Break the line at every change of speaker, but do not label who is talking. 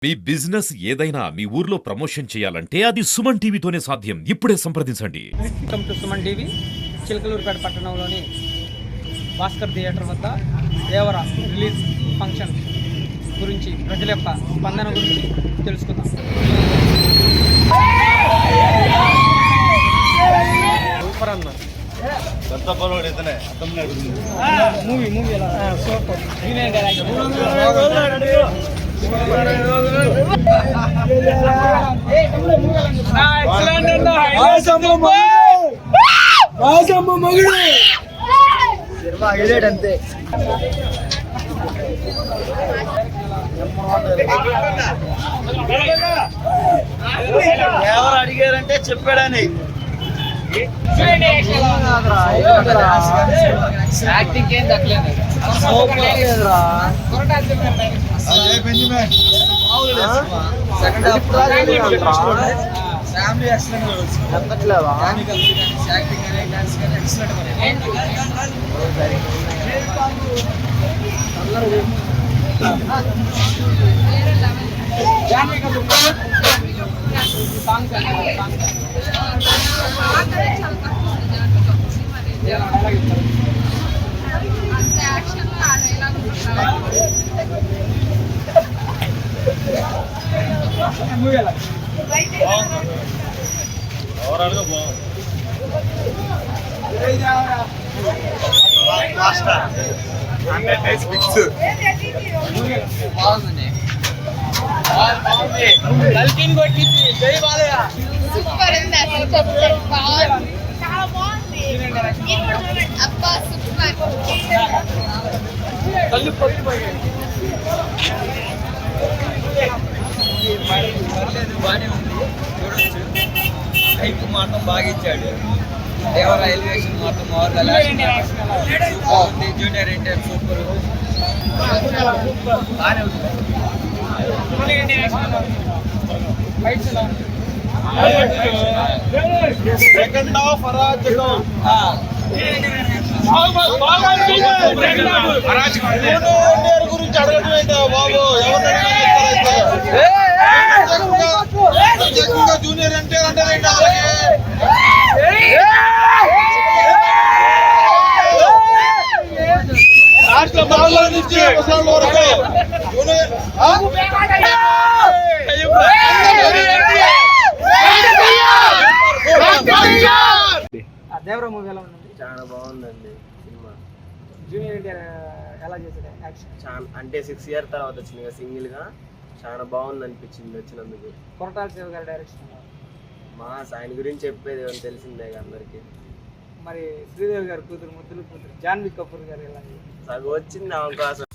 మీ business ఏదైనా మీ ఊర్లో promotion చేయాలంటే అది సుమన్ టీవీతోనే సాధ్యం. ఇప్పుడే సంప్రదించండి.
Welcome to Suman TV. Chilakaluripet పట్టణంలోని భాస్కర్ థియేటర్ వద్ద దేవర రిలీజ్ ఫంక్షన్ గురించి ప్రజల యొక్క స్పందన గురించి తెలుసుకుందాం. సూపర్ అన్న మూవీ ఎలా సూపర్.
అంతే ఎవరు అడిగారంటే చెప్పాడని
యాక్టింగ్ ఏం దక్కలేదు.
ఫ్యామిలీ ఎక్సలెంట్ ఓవరాల్గా
సూపర్ ఉంది అసలు చెప్తే బాగుంది, చాలా బాగుంది. అబ్బా సూపర్.
బాగానే ఉంది, చూడొచ్చు. హైప్ మాత్రం బాగా ఇచ్చాడు. దేవర ఎలివేషన్ మాత్రం బాగుంది. జూనియర్ ఎన్టీఆర్ సూపర్ బాగానే ఉంది. సెకండ్ హాఫ్ అరాచకం. గురించి అడగడం ఏంటో బాబు, ఎవరు జూనియర్ ఎన్టీఆర్ అంటే
దేవర మూవీ ఎలా ఉంది?
చాలా బాగుందండి సినిమా.
జూనియర్ ఎన్టీఆర్ ఎలా చేశాడు యాక్షన్?
చాలా అంటే 6 years తర్వాత వచ్చింది కదా సింగిల్ గా, చాలా బాగుంది అనిపించింది వచ్చినందుకు.
కొరటాల శివ గారి డైరెక్షన్
మా ఆయన గురించి చెప్పేది ఏమని తెలిసిందే అందరికి.
మరి శ్రీదేవి గారి కూతురు, ముద్దుల కూతురు జాన్వీ కపూర్ గారు ఎలా
సగం వచ్చింది అవకాశం.